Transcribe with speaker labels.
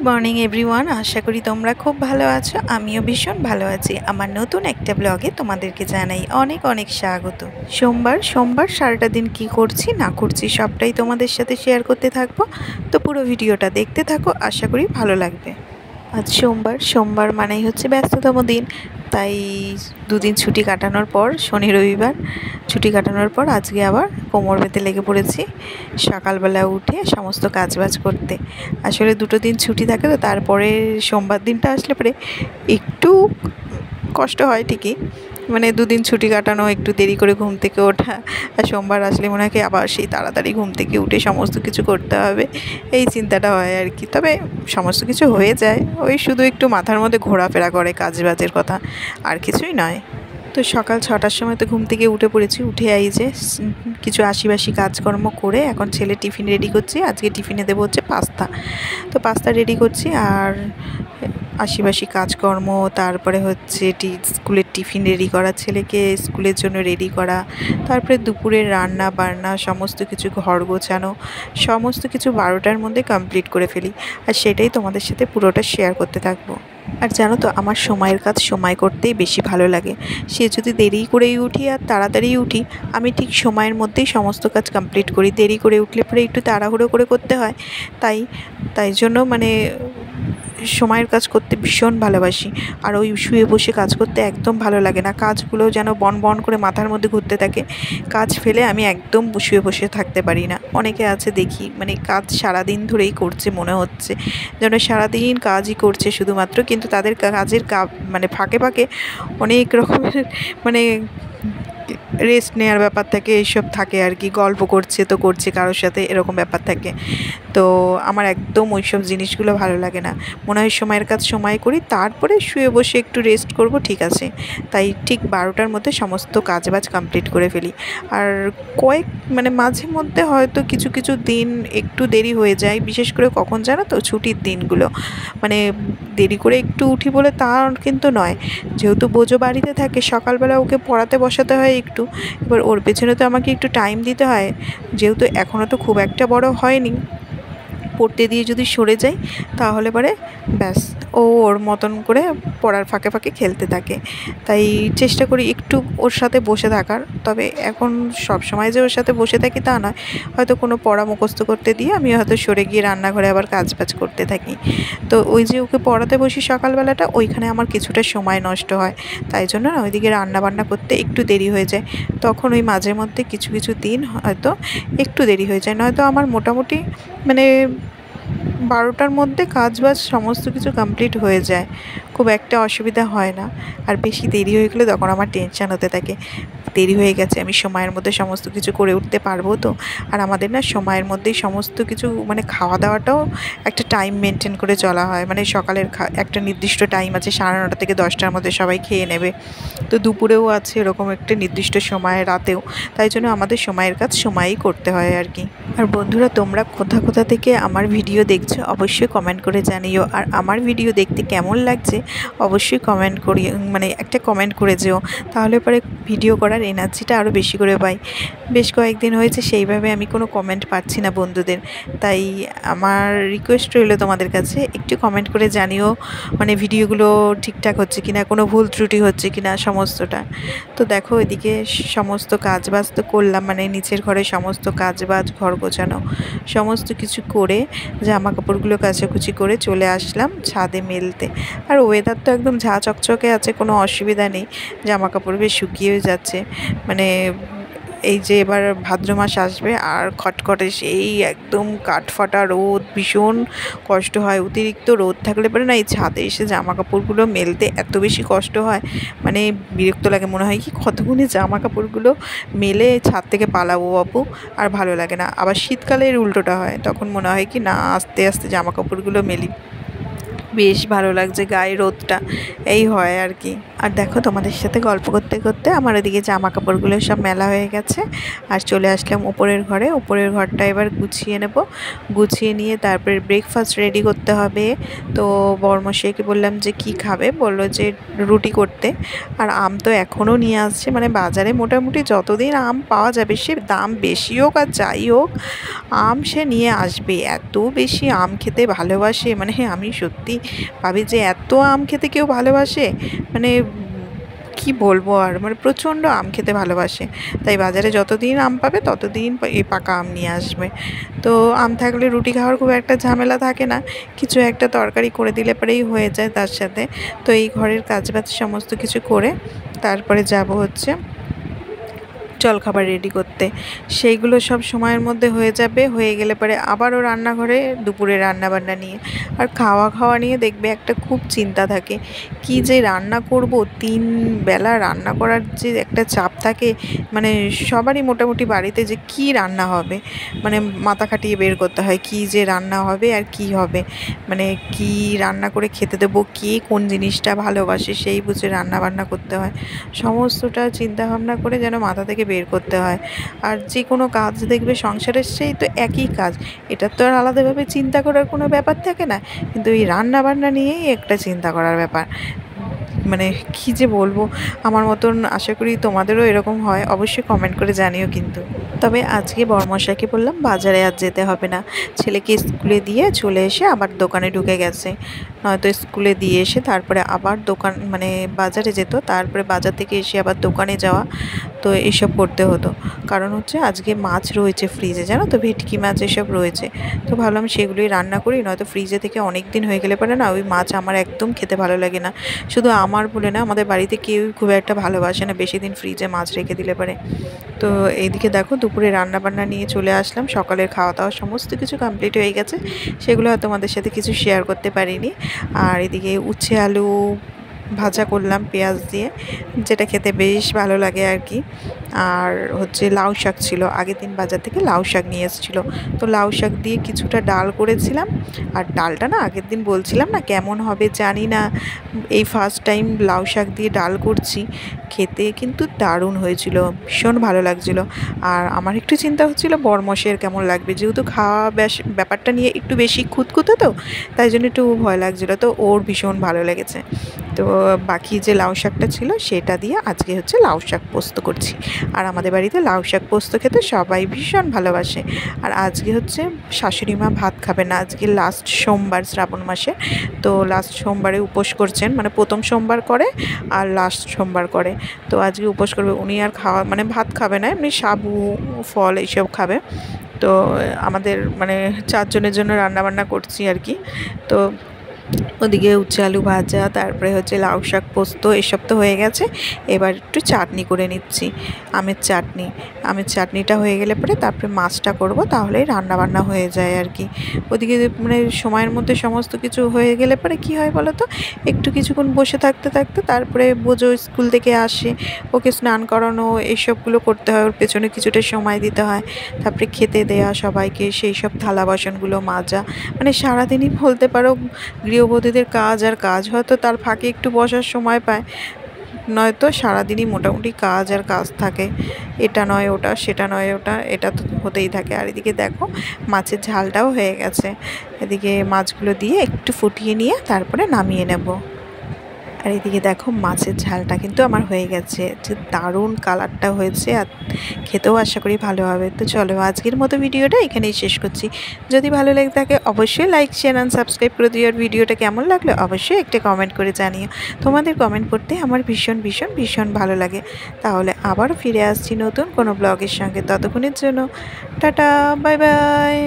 Speaker 1: Morning everyone, আশা করি তোমরা খুব ভালো আছো। আমিও ভীষণ ভালো আছি। আমার নতুন একটা ব্লগে তোমাদেরকে জানাই অনেক অনেক স্বাগত। সোমবার সারাটা দিন কি করছি না করছি সবটাই তোমাদের সাথে শেয়ার করতে থাকবো। তো পুরো ভিডিওটা দেখতে থাকো, আশা করি ভালো লাগবে। আজ সোমবার মানেই হচ্ছে ব্যস্ততম দিন। তাই দুদিন ছুটি কাটানোর পর, শনি রবিবার ছুটি কাটানোর পর আজকে আবার কোমর বেঁধে লেগে পড়েছি সকালবেলা উঠে সমস্ত কাজবাজ করতে। আসলে দুটো দিন ছুটি থাকে, তো তারপরে সোমবার দিনটা আসলে পরে একটু কষ্ট হয় ঠিকই, মানে দুদিন ছুটি কাটানো, একটু দেরি করে ঘুম থেকে ওঠা, আর সোমবার আসলে মনে হয় কি আবার সেই তাড়াতাড়ি ঘুম থেকে উঠে সমস্ত কিছু করতে হবে, এই চিন্তাটা হয় আর কি। তবে সমস্ত কিছু হয়ে যায়, ওই শুধু একটু মাথার মধ্যে ঘোরাফেরা করে কাজবাজের কথা, আর কিছুই নয়। তো সকাল 6টার সময় তো ঘুম থেকে উঠে পড়েছি। উঠে এই যে কিছু আশিবাসি কাজকর্ম করে এখন ছেলে টিফিন রেডি করছি। আজকে টিফিনে দেবো হচ্ছে পাস্তা, তো পাস্তা রেডি করছি। আর আশিবাসি কাজকর্ম, তারপরে হচ্ছে স্কুলের টিফিন রেডি করা, ছেলেকে স্কুলের জন্য রেডি করা, তারপরে দুপুরের রান্না বান্না সমস্ত কিছু, ঘর গোছানো, সমস্ত কিছু 12টার মধ্যে কমপ্লিট করে ফেলি। আর সেটাই তোমাদের সাথে পুরোটা শেয়ার করতে থাকবো। আর জানো তো, আমার সময়ের কাজ সময় করতেই বেশি ভালো লাগে। সে যদি দেরি করেই উঠি আর তাড়াতাড়ি উঠি, আমি ঠিক সময়ের মধ্যেই সমস্ত কাজ কমপ্লিট করি। দেরি করে উঠলে পরে একটু তাড়াহুড়ো করে করতে হয়, তাই জন্য মানে সময়ের কাজ করতে ভীষণ ভালোবাসি। আর ওই শুয়ে বসে কাজ করতে একদম ভালো লাগে না, কাজগুলো যেন বন বন করে মাথার মধ্যে ঘুরতে থাকে। কাজ ফেলে আমি একদম শুয়ে বসে থাকতে পারি না। অনেকে আছে দেখি, মানে কাজ সারাদিন ধরেই করছে, মনে হচ্ছে যেন সারাদিন কাজই করছে শুধুমাত্র, কিন্তু তাদের কাজের মানে ফাঁকে ফাঁকে অনেক রকমের মানে রেস্ট নেওয়ার ব্যাপার থাকে, এইসব থাকে আর কি। গল্প করছে তো করছে কারোর সাথে, এরকম ব্যাপার থাকে। তো আমার একদম ওই সব জিনিসগুলো ভালো লাগে না। মনে হয় সময়ের কাজ সময় করি, তারপরে শুয়ে বসে একটু রেস্ট করব, ঠিক আছে। তাই ঠিক 12টার মধ্যে সমস্ত কাজবাজ কমপ্লিট করে ফেলি। আর মানে মাঝে মধ্যে হয়তো কিছু কিছু দিন একটু দেরি হয়ে যায়, বিশেষ করে কখন জানো তো, ছুটির দিনগুলো। মানে দেরি করে একটু উঠি বলে তা কিন্তু নয়, যেহেতু বোঝো বাড়িতে থাকে, সকালবেলা ওকে পড়াতে বসাতে হয় একটু, এবার ওর পেছনে তো আমাকে একটু টাইম দিতে হয়। যেহেতু এখনও তো খুব একটা বড় হয়নি, পড়তে দিয়ে যদি সরে যাই তাহলে পরে ব্যাস, ও ওর মতন করে পড়ার ফাঁকে ফাঁকে খেলতে থাকে। তাই চেষ্টা করি একটু ওর সাথে বসে থাকার। তবে এখন সব সময় যে ওর সাথে বসে থাকি তা নয়, হয়তো কোনো পড়া মুখস্থ করতে দিয়ে আমি হয়তো সরে গিয়ে রান্নাঘরে আবার কাজবাজ করতে থাকি। তো ওই যে ওকে পড়াতে বসি সকালবেলাটা, ওইখানে আমার কিছুটা সময় নষ্ট হয়। তাই জন্য না ওইদিকে রান্নাবান্না করতে একটু দেরি হয়ে যায়। তখন ওই মাঝে মধ্যে কিছু কিছু দিন হয়তো একটু দেরি হয়ে যায়, নয়তো আমার মোটামুটি মানে 12টার মধ্যে কাজবাজ সমস্ত কিছু কমপ্লিট হয়ে যায়, খুব একটা অসুবিধা হয় না। আর বেশি দেরি হয়ে গেলে তখন আমার টেনশান হতে থাকে, দেরি হয়ে গেছে, আমি সময়ের মধ্যে সমস্ত কিছু করে উঠতে পারবো তো। আর আমাদের না সময়ের মধ্যেই সমস্ত কিছু, মানে খাওয়া দাওয়াটাও একটা টাইম মেনটেন করে চলা হয়। মানে সকালের একটা নির্দিষ্ট টাইম আছে, 9:30 থেকে 10টার মধ্যে সবাই খেয়ে নেবে। তো দুপুরেও আছে এরকম একটা নির্দিষ্ট সময়, রাতেও। তাই জন্য আমাদের সময়ের কাজ সময়ই করতে হয় আর কি। আর বন্ধুরা, তোমরা কোথা থেকে আমার ভিডিও দেখছো অবশ্যই কমেন্ট করে জানিও। আর আমার ভিডিও দেখতে কেমন লাগছে অবশ্যই কমেন্ট করি, মানে একটা কমেন্ট করে যেও, তাহলে পরে ভিডিও করার এনার্জিটা আরও বেশি করে পাই। বেশ কয়েকদিন হয়েছে সেইভাবে আমি কোনো কমেন্ট পাচ্ছি না বন্ধুদের। তাই আমার রিকোয়েস্ট রইল তোমাদের কাছে, একটু কমেন্ট করে জানিও, মানে ভিডিওগুলো ঠিকঠাক হচ্ছে কিনা, কোনো ভুল ত্রুটি হচ্ছে কিনা সমস্তটা। তো দেখো, এদিকে সমস্ত কাজবাজ তো করলাম, মানে নিচের ঘরে সমস্ত কাজবাজ, ঘর গোছানো সমস্ত কিছু করে জামা কাপড়গুলো কাচাকুচি করে চলে আসলাম ছাদে মেলতে। আর ওয়েদার তো একদম ঝাঁ চকচকে আছে, কোনো অসুবিধা নেই, জামা কাপড় বেশ শুকিয়ে যাচ্ছে। মানে এই যে এবার ভাদ্র মাস আসবে আর খটখটে সেই একদম কাঠফাটা রোদ, ভীষণ কষ্ট হয়। অতিরিক্ত রোদ থাকলে পরে না এই ছাদে এসে জামা কাপড়গুলো মেলতে এত বেশি কষ্ট হয়, মানে বিরক্ত লাগে। মনে হয় কি কতক্ষণে জামা কাপড়গুলো মেলে ছাদ থেকে পালাবো বাপু, আর ভালো লাগে না। আবার শীতকালে এর উল্টোটা হয়, তখন মনে হয় কি না আস্তে আস্তে জামা কাপড়গুলো মেলি। বেশ ভালো লাগছে, গায়ে রোদটা এই হয় আর কি। আর দেখো তোমাদের সাথে গল্প করতে করতে আমার ওদিকে জামা কাপড়গুলো সব মেলা হয়ে গেছে। আর চলে আসলাম উপরের ঘরে। উপরের ঘরটা এবার গুছিয়ে নেব। গুছিয়ে নিয়ে তারপরে ব্রেকফাস্ট রেডি করতে হবে। তো বড়মশাইকে বললাম যে কি খাবে, বললো যে রুটি করতে। আর আম তো এখনও নিয়ে আসছে, মানে বাজারে মোটামুটি যতদিন আম পাওয়া যাবে, সে দাম বেশি হোক আর যাই হোক, আম সে নিয়ে আসবে। এত বেশি আম খেতে ভালোবাসে, মানে আমি সত্যি ভাবি যে এত আম খেতে কেউ ভালোবাসে, মানে কি বলবো আর, মানে প্রচণ্ড আম খেতে ভালোবাসে। তাই বাজারে যতদিন আম পাবে ততদিন এই পাকা আম নিয়ে আসবে। তো আম থাকলে রুটি খাওয়ার খুব একটা ঝামেলা থাকে না, কিছু একটা তরকারি করে দিলে পরেই হয়ে যায় তার সাথে। তো এই ঘরের কাজবাজ সমস্ত কিছু করে তারপরে যাব হচ্ছে জলখাবার রেডি করতে। সেইগুলো সব সময়ের মধ্যে হয়ে যাবে। হয়ে গেলে পরে আবারও রান্নাঘরে দুপুরে রান্নাবান্না নিয়ে আর খাওয়া নিয়ে দেখবে একটা খুব চিন্তা থাকে, কি যে রান্না করব। 3 বেলা রান্না করার যে একটা চাপ থাকে, মানে সবারই মোটামুটি বাড়িতে, যে কি রান্না হবে, মানে মাথা খাটিয়ে বের করতে হয় কি যে রান্না হবে আর কি হবে, মানে কি রান্না করে খেতে দেবো, কে কোন জিনিসটা ভালোবাসে সেই বুঝে রান্না বান্না করতে হয়। সমস্তটা চিন্তা ভাবনা করে যেন মাথা থেকে বের করতে হয়। আর যে কোনো কাজ দেখবে সংসারের, সেই তো একই কাজ, এটার তো আর আলাদাভাবে চিন্তা করার কোনো ব্যাপার থাকে না, কিন্তু এই রান্না বান্না নিয়েই একটা চিন্তা করার ব্যাপার। মানে কি যে বলবো, আমার মতন আশা করি তোমাদেরও এরকম হয়, অবশ্যই কমেন্ট করে জানিও কিন্তু। তবে আজকে বড়মশাইকে বললাম বাজারে আর যেতে হবে না, ছেলেকে স্কুলে দিয়ে চলে এসে আবার দোকানে ঢুকে গেছে। নয়তো স্কুলে দিয়ে এসে তারপরে আবার দোকান, মানে বাজারে যেত, তারপরে বাজার থেকে এসে আবার দোকানে যাওয়া, তো এইসব করতে হতো। কারণ হচ্ছে আজকে মাছ রয়েছে ফ্রিজে, জানো তো, ভেটকি মাছ এসব রয়েছে। তো ভাবলাম সেগুলোই রান্না করি, নয়তো ফ্রিজে থেকে অনেক দিন হয়ে গেলে পারে না, ওই মাছ আমার একদম খেতে ভালো লাগে না। শুধু আমার বলে না, আমাদের বাড়িতে কেউই খুব একটা ভালোবাসে না বেশি দিন ফ্রিজে মাছ রেখে দিলে পারে। তো এইদিকে দেখো দুপুরে রান্নাবান্না নিয়ে চলে আসলাম। সকালের খাওয়া দাওয়া সমস্ত কিছু কমপ্লিট হয়ে গেছে, সেগুলো আর তোমাদের সাথে কিছু শেয়ার করতে পারিনি। আর এদিকে উচ্ছে আলু ভাজা করলাম পেঁয়াজ দিয়ে, যেটা খেতে বেশ ভালো লাগে আর কি। আর হচ্ছে লাউ শাক ছিল, আগের দিন বাজার থেকে লাউ শাক নিয়ে এসেছিলো, তো লাউ শাক দিয়ে কিছুটা ডাল করেছিলাম। আর ডালটা না, আগের দিন বলছিলাম না কেমন হবে জানি না, এই ফার্স্ট টাইম লাউ শাক দিয়ে ডাল করছি, খেতে কিন্তু দারুণ হয়েছিল, ভীষণ ভালো লাগছিল। আর আমার একটু চিন্তা হচ্ছিলো বড়মশাইয়ের কেমন লাগবে, যেহেতু খাওয়া ব্যাপারটা নিয়ে একটু বেশি খুঁতখুঁতে, তো তাই জন্য একটু ভয় লাগছিলো, তো ওর ভীষণ ভালো লেগেছে। তো বাকি যে লাউ শাকটা ছিল সেটা দিয়ে আজকে হচ্ছে লাউ শাক পোস্ত করছি। আর আমাদের বাড়িতে লাউ শাক পোস্ত খেতে সবাই ভীষণ ভালোবাসে। আর আজকে হচ্ছে শাশুড়ি মা ভাত খাবে না, আজকে লাস্ট সোমবার শ্রাবণ মাসে, তো লাস্ট সোমবারে উপোস করছেন, মানে প্রথম সোমবার করে আর লাস্ট সোমবার করে। তো আজকে উপোস করবে উনি, আর খাওয়া মানে ভাত খাবে না, এমনি সাবু ফল এইসব খাবে। তো আমাদের মানে 4 জনের জন্য রান্নাবান্না করছি আর কি। তো ওদিকে উচ্ছে আলু ভাজা, তারপরে হচ্ছে লাউ শাক পোস্ত, এসব তো হয়ে গেছে। এবার একটু চাটনি করে নিচ্ছি, আমের চাটনি। আমের চাটনিটা হয়ে গেলে পরে তারপরে মাছটা করব, তাহলেই রান্নাবান্না হয়ে যায় আর কি। ওদিকে মানে সময়ের মধ্যে সমস্ত কিছু হয়ে গেলে পরে কী হয় বলো তো, একটু কিছুক্ষণ বসে থাকতে থাকতে তারপরে বোঝো স্কুল থেকে আসে, ওকে স্নান করানো, এইসবগুলো করতে হয়, ওর পেছনে কিছুটা সময় দিতে হয়। তারপরে খেতে দেয়া সবাইকে, সেই সব থালা বাসনগুলো মাজা, মানে সারাদিনই বলতে পারো গৃহবধূদের কাজ আর কাজ, হয়তো তার ফাঁকে একটু বসার সময় পায়, নয়তো সারাদিনই মোটামুটি কাজ আর কাজ থাকে, এটা নয় ওটা, সেটা নয় ওটা, এটা তো হতেই থাকে। আর এদিকে দেখো মাছের ঝালটাও হয়ে গেছে, এদিকে মাছগুলো দিয়ে একটু ফুটিয়ে নিয়ে তারপরে নামিয়ে নেব। আর এদিকে দেখো মাছের ঝালটা কিন্তু আমার হয়ে গেছে, যে দারুণ কালারটা হয়েছে, আর খেতেও আশা করি ভালো হবে। তো চলো আজকের মতো ভিডিওটা এখানেই শেষ করছি। যদি ভালো লেগে থাকে অবশ্যই লাইক শেয়ার অ্যান্ড সাবস্ক্রাইব করে দিও। আর ভিডিওটা কেমন লাগলো অবশ্যই একটা কমেন্ট করে জানিও, তোমাদের কমেন্ট করতে আমার ভীষণ ভীষণ ভীষণ ভালো লাগে। তাহলে আবারও ফিরে আসছি নতুন কোনো ব্লগের সঙ্গে, ততক্ষণের জন্য টাটা, বাই বাই।